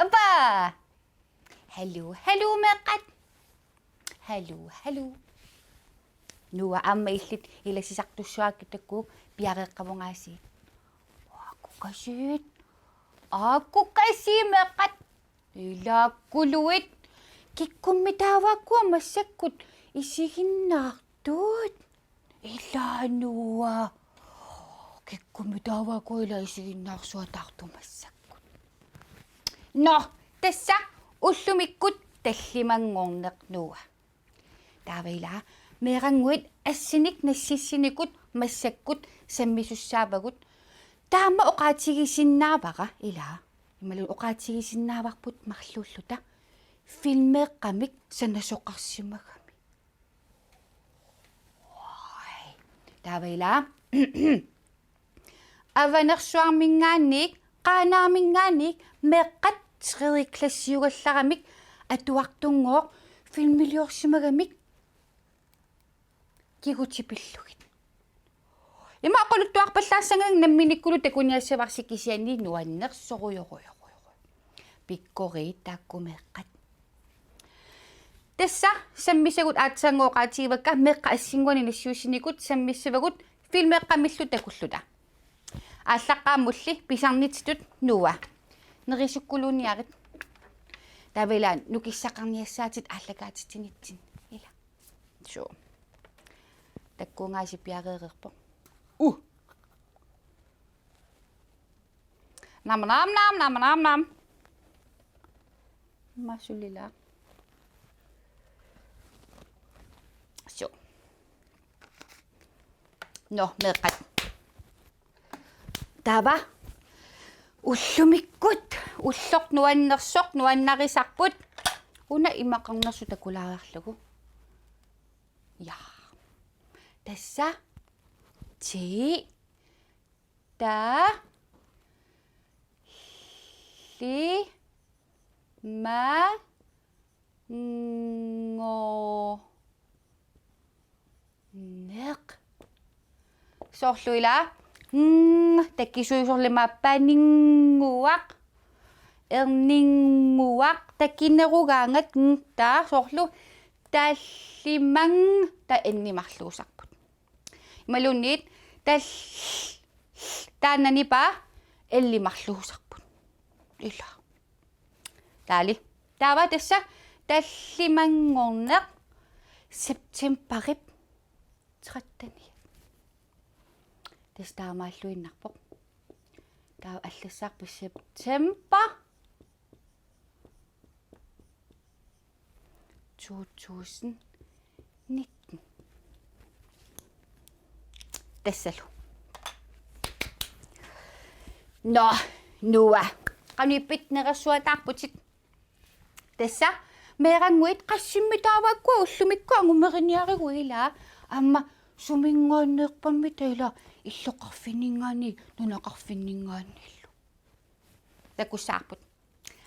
Aba! Hallo meqat. Hallo. Nuwa ammaillit ilasisaqqtussuakkitakku piareqqavungaasi. Akku kasi meqat. Ilakkuluit. Kikkummitaawakkua massakkut isiginnaartuut. Ilanuwa. Kikkummitaawakkua ila isiginnaarsuataartumassakku. No, tässä ullumikkut tallimangorneq nuwa. Taavailaa meeranguit assinik nassissinikut massakkut sammisussaavagut taama oqaatigisinnaavaqa ilaa imalun oqaatigisinnaavaqput marlulluta filmeeqqamik sanasoqarsimagami. Taavailaa avanersuarmingaanniik qaanaarmingaanniik meeqqat tridiklassiugallaramik atuartunngooq filmiliorsimagamik kigutipillugit. Ima aquluttuarpallaassangang namminikulu takuniassavaarsikisianni nuannersoruyoruyoru. Pikkori taakkumeeqqat. Tassa sammisagut aatsangooqaatiivakka meeqqa assinguani nassiusinikut sammissavagut filmeeqqamillu takulluta. Ааллаққааммулли писарнититут нуа нерисуккулуниарит тавилаан нукиссақарниассаатит ааллагаатитинитсин ила соо таккунгааси пиареерерпо нам масулила соо но меқат Tava ullumikkut ulloq nuannersoq nuannaqisarput una imaqarnersu takulaararlugu ja tassa ti ta li ma ngo neq sorluila takkisuisorlimappaninguaq erninguaq takkinerugaangat taa sorlu tallimang ta ennimarluusarput imalunniit tall taannanipa ellimarluusarput illa taali taava tassa tallimangorneq septemberip 13 Testaamaalluinnarpoq taa аллассаарпу September 2019 тассалу но нуа qanipitneqersuatаарputit tassa meerangуит qassimmitaavakku ullumikku angumeriниаригу илаа амма сумингооннеерпамми таила иллоқарфиннингаани нунақарфиннингаанниллу такуссаарпут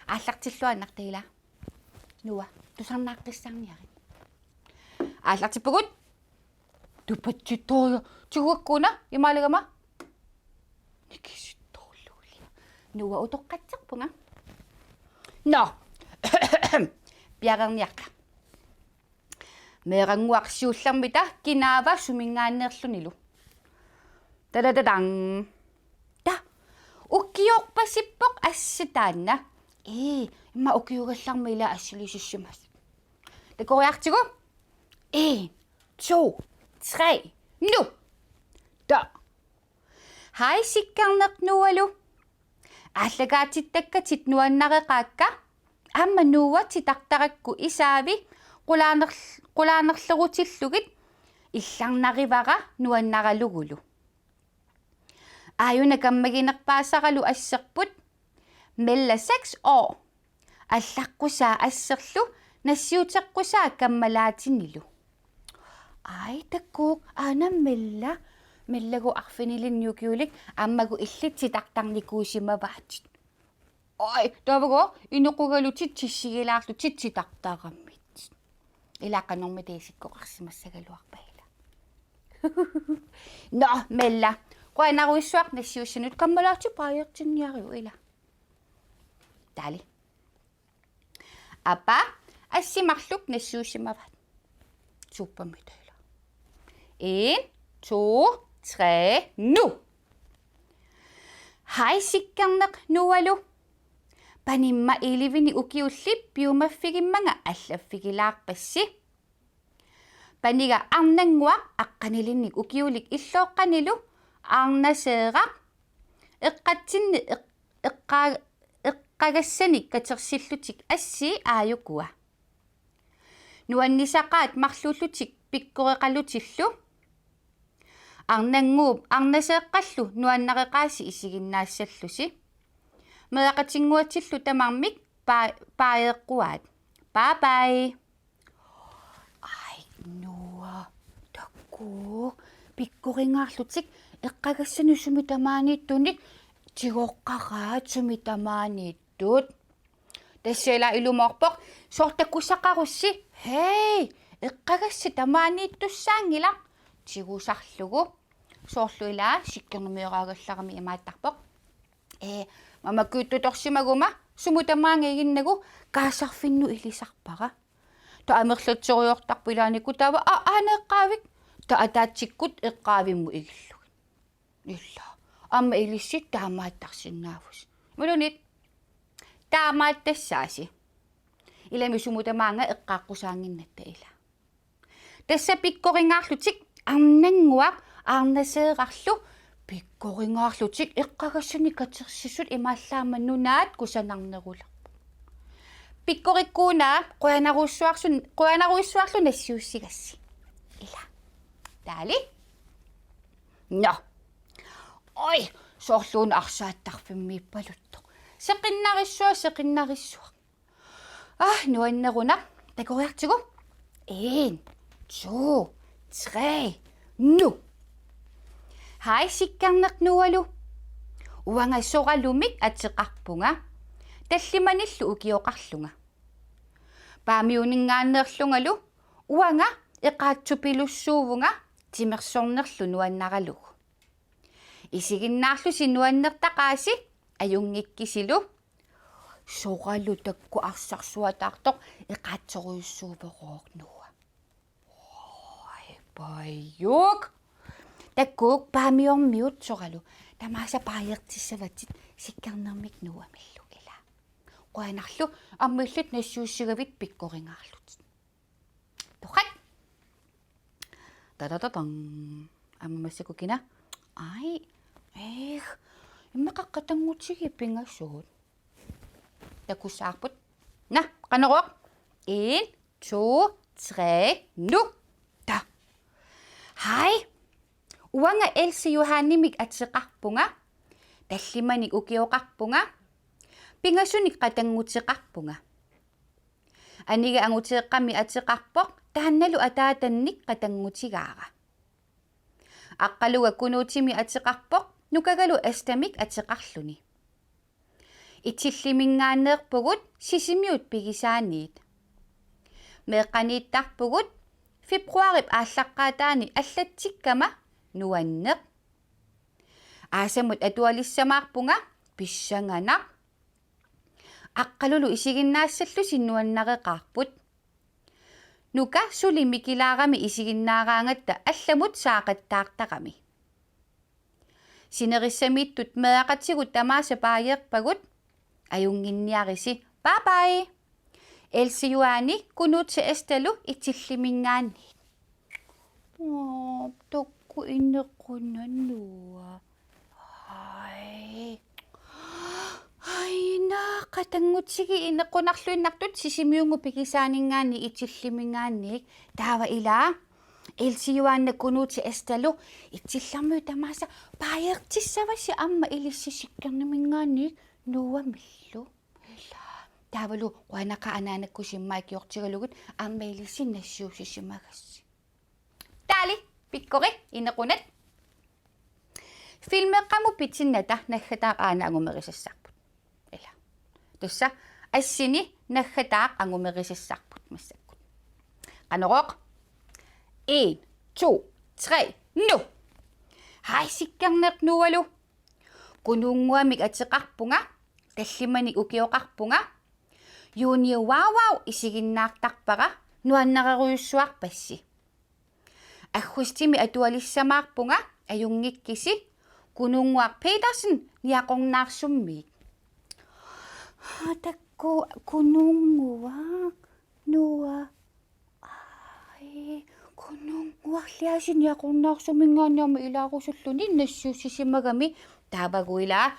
ааллартиллуаннартаила нуа тусарнааққиссаарниари ааллартиппугут тупатситтоо тигуаккуна имаалагама никиситтоорлугули нуа утоққатсерпунга но пиарерниаққа meeranguarsiullarmita kinaava sumingaanneerlunillu tadadadan ta ukkiorpasippoq assataanna imma ukkiugallarma ila assulisissumas takoriartigu 1 2 3 nu ta hai sikkarneqnualu ааллагаатиттаккатит нуаннареqaакка амма нууватитартаракку исаави qulaanерlерутиллугит илларнаривара нуаннаралугулу аюна каммагинерпаасаралу ассерпут мелла 6 år аллаққусаа ассерлу нассиутеққусаа каммалаатинилу Ai takkuk ana mellagu arfinillinniukiulik ammagu illitsitaqtarnikuusimavaatit. Ai tavago inequgalutit tissigilaarlutit sitartaaqammit. Ilaqanormi tiisikkoqarsimassagaluarpaila. No mella qoanaruissuaq nassiussanut kammalaarti paajertinniariu ila. Tali. Apa assimarluk nassuusimavaat. Supermiddag. 1, 2, 3, nu! Hej sikkerneq nualu. Panimma ilivini ukiullip piumaffigimmaga allaffigilaarpassi. Paniga arnanguaq aqqanilinnik ukiulik illooqqanilu arnaseeraq eqqatsinni eqqagassanik katersillutik assi aayukua. Nuannisaqaat marlullutik pikkoreqalutillu arnanguup arnaseeqqallu nuannareqaasi isiginnaasallusi meaqatinguatillu tamarmik paaeqquaat. Bye bye. Ai nuа takku pikkoringaarlutik eqqagassanu sumitamaaniittunik tigoqqaraat sumitamaaniittut тассала илумоорпоқ сортаккусақарусси хей эққагасси тамаанииттуссаангилақ тигусарлугу соорлуилаа сиккернумиораагалларами имааттарпоқ мамаккуиттуторсимагума сумутамаангигиннагу каасарфинну илисарпара таамерлатсориортарпилааникку таава aaneqqaavik таатаатсиккут эққаавимму игиллугин илла амма илиссит таамааттарсиннаавус мулунит таамааттассааси илами сумутамаанга эққааққусаангиннатта ила тасса пиккорингаарлутик арнангуақ арнасеэқарлу пиккорингаарлутик эққагассани катерсисут имааллааманнунаат кусанарнерулерпу пиккориккуунаа қуянаруиссуарлу нассиуссигасси ила таали но ой соорлуун арсааттарфиммииппалутто seqinnarissuaq nuanneruna takoriartigu 1 2 3 nu hai sikkarneq nualu uanga soqalumik ateqarpunga tallimanillu ukioqarlunga paamiuningaanneerlungalu uanga eqaatsupilussuuvunga timersornerlu nuannaralugu isiginnaarlu sinuannertaqaasi ajungikkisilu soqalu takku arsarssuataartoq eqaatsoruissuuveroornua oi payuk takkuk paamiormiut soqalu tamaasa paajertissavatit sikkarnermik nuamillu ila qoanarlu ammillut nassuussigavit pikkoringaarlut toqat tatatatang ammassakukina ai иммақаққатангутсиги пингассугут такуссаарпут на канеруақ 1 2 3 nu та хай уанга элси юхаанимик атсеқарпунга таллиманик укиоқарпунга пингассуник қатангутеқарпунга анига ангутеэққами атеқарпоқ таанналу атаатанник қатангутигаара аққалуга кунуутими атеқарпоқ нукагалу астамик атеқарлуни итсиллимингаанеерпугут сисимиут пигисааниит меэққанииттарпугут фебруарип ааллаққаатаани аллатсиккама нуаннеқ аасамут атуалиссамаарпунга писсанганақ аққалулу исигиннаассаллу синнуаннареқарпут нука сули микилаарами исигиннаараангатта алламут саақаттаартарами синериссамииттут меақатсигут тамааса пааерпагут аюнгинниариси bye bye элсиуаани кунуутсе эсталу итсиллимингаанни токку иннеққуннаннуа айна қатангутсиги инеққунарлуиннартут сисимиунгу пигисаанингаани итсиллимингаанник таава илаа элсиуаанна кунуути эсталу итсиллармуу тамааса пааертиссаваси амма илиссисиккернимингаанник нуамиллу ила таавалу қуанақа анаанаккусиммаакиортигалугут амма илиссиннассуусисимагасси Pikkori inequnat. Filmeqqamu pitsinnata naggataa aana angumerissassarput. Ila. Tussa assini naggataa angumerissassarput massakkut. Qanoroq. 1 2 3 nu. Hai sikkarneq nualu. Kununguamik ateqarpunga tallimanik ukioqarpunga juuni wow isiginnaartarpaqa nuannaqaruyussuarpassi аггустими атуалиссамаарпунга аюнгиккиси кунунгуар Petersen ниақорнаарсуммиит такку кунунгуа нуа ай кунунгуарлиасин ниақорнаарсумингаанниарма илаарусуллуни нассууссисимагами таавагуила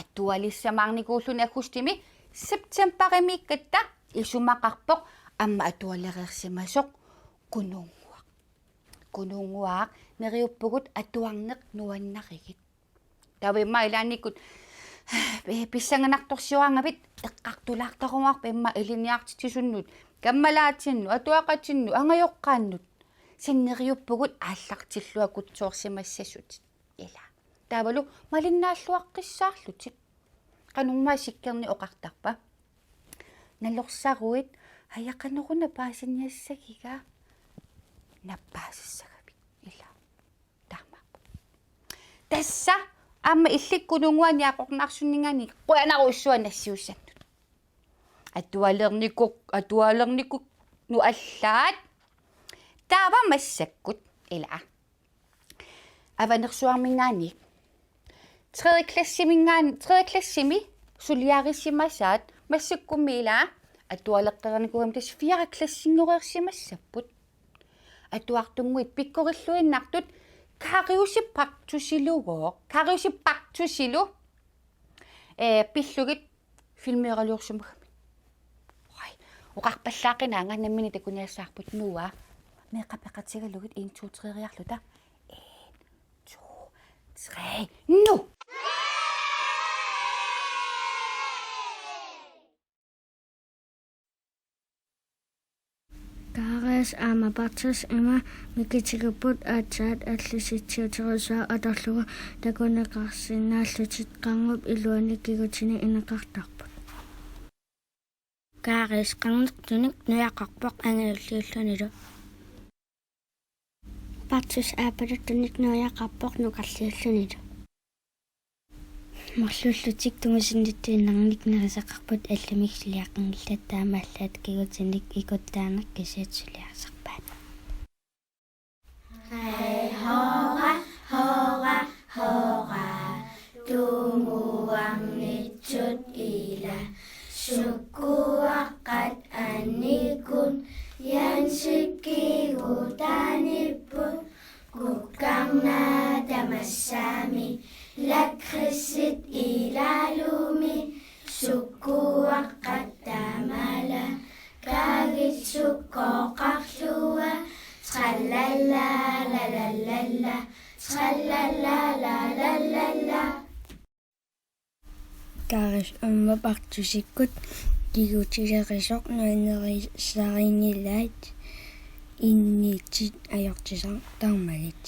атуалиссамаарникууллуни аггустими септембаримиккатта исумақарпоқ амма атуалерерсимасоқ кунунгуақ нериуппугут атуарнеқ нуаннаригит тавимма илааниккут писсанганарторсиуангавит эққартулаартарумаарпа имма илиниартитисуннут каммалаатинну атуақатинну ангайоққааннут синнериуппугут ааллартиллуа кутсуорсимассасут ила тавалу малиннааллуаққиссаарлутик qanummaa sikkerni oqartarpa nalorsaruit hayaqaneruna paasiniassagiga nappaasissagapit illa taamappu tassa amma illikkununguani aqornaarsunningani quanaruissua nassiussannut atualernikuk nu allaat taava massakkut ila avanersuarmingaani tredje klassimi suliarissimasaat massakkumiila atualeqqeranikuam tas 4. klassingoreersimassapput atuartunguit pikkorilluinnartut kariusippartusilu pillugit filmieraluorsumagami ai uqarpallaaqinaanga nammini takuniassaarput nuua meeqapeqatigalugit 1 2 3 riarluta 1 2 3 nu Gares amabatas ima mikitigaput atsat allisittiuterusaa atorluga takunaqarsinaallutit qangup iluanikigutini inaqartarput. Gares qangertunik nuaqarpoq angaulliullunilu. Batus aapalutunik nuaqarpoq nuqarliullunilu. Марлуллутик тумасинниттииннарник нерисақарпут алламиксилиаққангилла таамааллаат кигутиник икуттаанер кисиатсулиарсарпаат хай хора хора хора тумуарнитсут ила суккуаққат анникун янсиккигутааниппут куккарнаа тамассаами lakrisit ilalumi sukkuaqqattaamala kaagitsukkoqarlua trallalalalala trallalalalala Garis ummapartusikkut kigutilerisor nuanerisarinngilaat innitit ajortisar tarmalit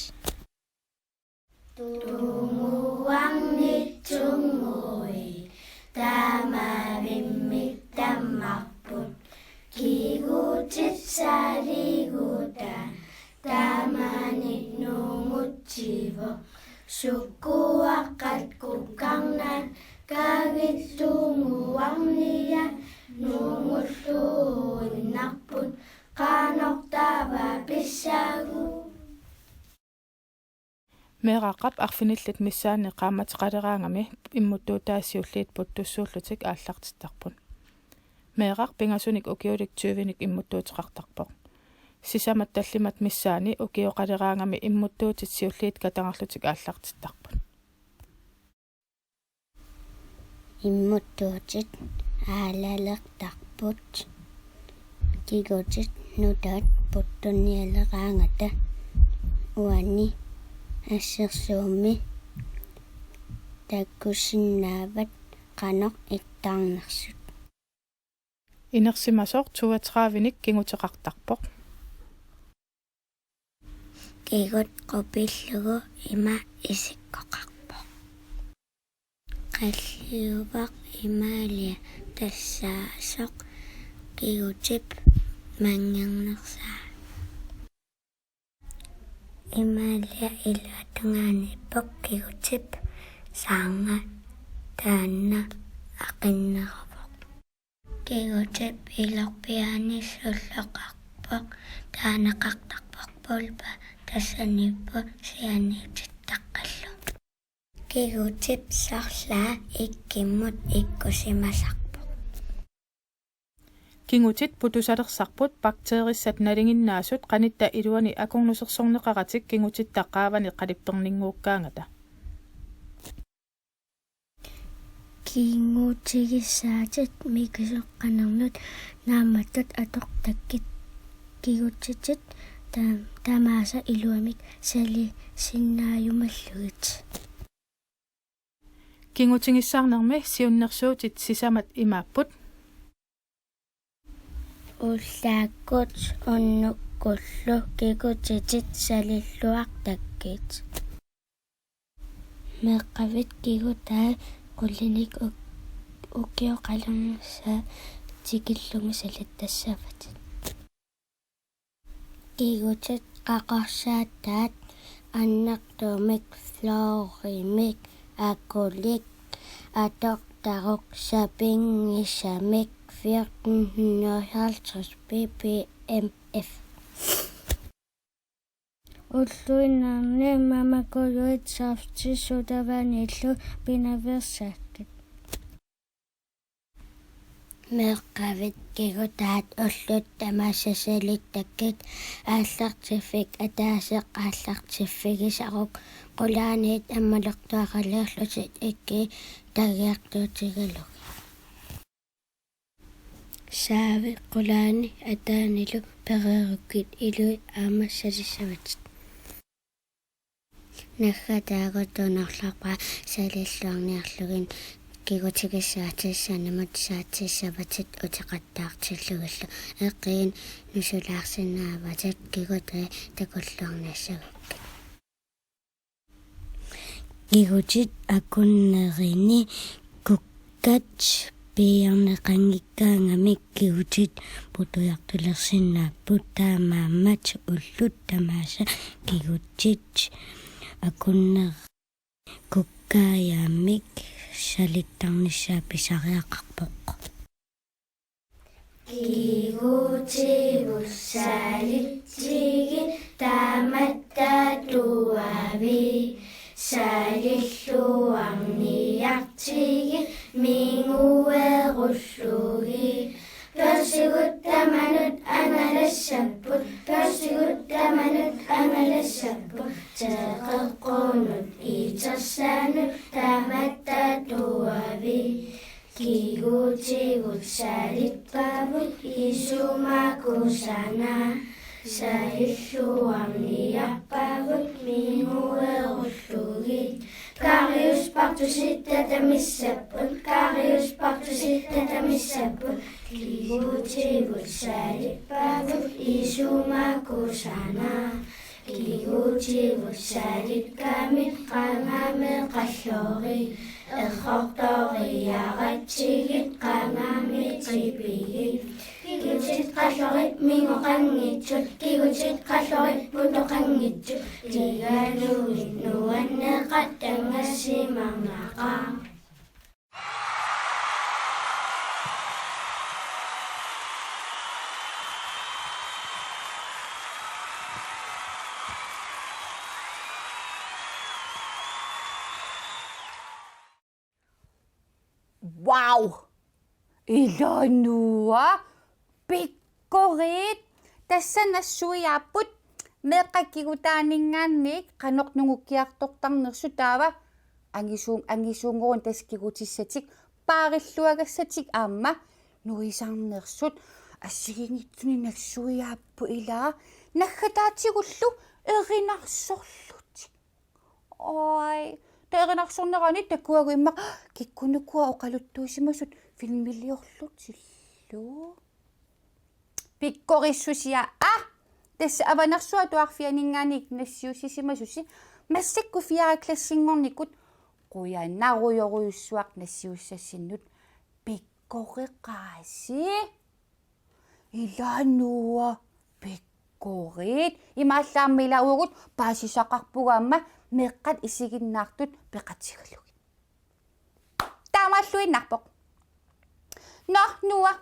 Tumuangnitumui tamavimmik tammarput kigutit saliguta tamanit nungutsivo sukkuaqqat kukkarnat kaagit tumuangniya nungulluunnarput qanortava pissagu meeqaqqap arfinillat missaani qaamatiqaleraangami immuttuutaasiulliit puttussuullutik aallartittarpun meeqaq pingasunik ukiulik 20nik immuttuutiqartarpoq sisamat tallimat missaani ukioqaleraangami immuttuutitsiulliit katangarlutik aallartittarpun immuttuutit aalaleqtarput kigutit nutat puttunnialeraangata uanni ассерсуумми таккусиннаават qanoq ittaarnersut inersimasoq 32nik kingutеqartarpoq Kigut qupillugu ima isikkoqarpoq. Qalliuvaq imaalia tassaasoq kigutip manngernерsaa. Imaalia ilatungaanippoq kigutip saanga taanna aqinnerpoq. Kigutip ilorpiaani sulloqarpoq taanaqartarpoq pulpa tassanippu sianiutittaqqallu. Kigutip sarlaa ikkimmut ikkusimasarpoq. Kingutit putusalerssarput bakteerissat nalinginnaasut qanitta iluani akornusersorneqaratik kingutit taqqaavani qalipperninguukkaangata. Kingutigisaatit mikusoqqanerlut naammattut atortakkit kigutitit tamaasa iluamik sali sinnaayumallugit. Kingutingissaarnermi siunnersuutit sisamat imaapput Ullaakkut unnukkullu kigutitit salilluartakkit. Meqqavit kigutaa qullinik ukioqalernersaa tikillungu salittassaafatit. Kigutit qaqarsaattaat annartuumik floorimik akulik atortaruq sapingisamik 1450 ppmf. Ulluinnaarni mamakuluit saaftisutavaanillu pinaversaakkat. Meqqavit kigutaat ullut tamassasalittakkit aallartiffik ataaseq aallartiffigisaruq qulaaniit ammalertuaqaliarlutit ikki tagiartuutigaluk. Saavi qulaani ataanilu pereerukkit ilui aamassalissavatit. Naggataagutuunerlarpa salilluarniarlugin kigutigissaatiissanamut saatissavatit utiqattaartillugillu eqqiin nusulaarsinnaavatit kigutee takulluarniassagukki. Kigutit akunnerini kukkat piarneqangikkaangamik kigutit putujartulersinnaaput taamaammat ullut tamaasa kigutit akunner kukkaayaamik salittarnissaapisariaqarpoq. Kigutivut salittigit taamattaatuavi salilluarniartigit minguerullugi persiguttamannut angalassaput teqeqqunut itersaanut taamattaatuavi kigutivut salippavut isumakusana salilluarniarpavut minguerullugi Kariuspartusittamissaput kigutivut salippavut isumakusana kigutivut salitkamit qangameqallori errortoriaratsigit qangameqipigit kigutit qallorit mingoqanngitsut kigutit qallorit putoqanngitsut tigalugit nuanneqat tangassimarnaqa. Wow! Ilonua! Pikkorit! Tässä nassuiapput meqqakkigutaaningaanniik qanornungukkiartortarnersu angisuungoon taskigutissatik paarilluagassatik aamma nuisarnersut ассигингитсуни наксуиааппу илаа наггатаатигуллу эринарсорлути ой тэринарсорнерани таккуагу имма киккунуккуа оқалуттуусимасут филмилиорлутиллу пиккориссусиа тасса аванерсуа туарфианинганик нассиуссисимасуси массакку фиараклассингорникут quyannaruyoruissuaq nassiussassinнут pikkoreqaasi ilaannuua pikkorit имааллаармилаугут паасисақарпугаама меққат исигиннаартут пеқатсигалуги таамааллуиннарпоқ нуа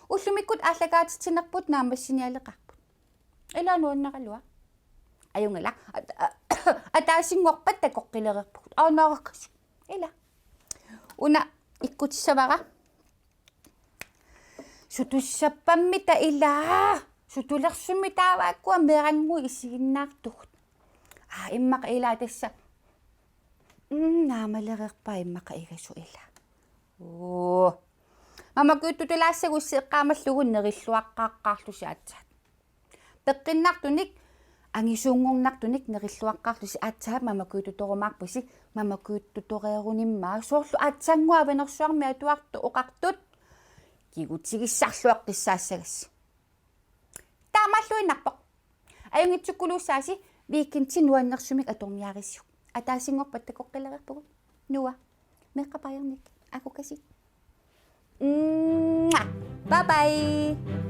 уллумиккут ааллагаатитсинерпут наамассиниалеқарпут илаануаннаралуа аюнгала атаасингорпат такоққилерерпут аунаараккас ила уна иккутиссавара сутуссаппаммита илаа сутулерсумми таавааккуа мерангу исигиннаартугут иммақа илаа тасса наамалерерпаа иммақа игасу ила оо мамакуттутулаассагусси эққаамаллугун нериллуаққааққаарлуси атсаат пеққиннартуник ангисуунгорнартуник нериллуаққаарлуси атсаат мамакуутуторумаарпуси мамакууттуториеруниммаа соорлу атсангуа венерсуарми атуарту оқартут кигутсигиссарлуақ қиссаассагас таамааллуиннарпоқ аюнгитсуккулууссааси викинти нуаннерсумик аторниарissу атаасингорпат такоққилерерпугу нуа меққапаерник акукаси бай бай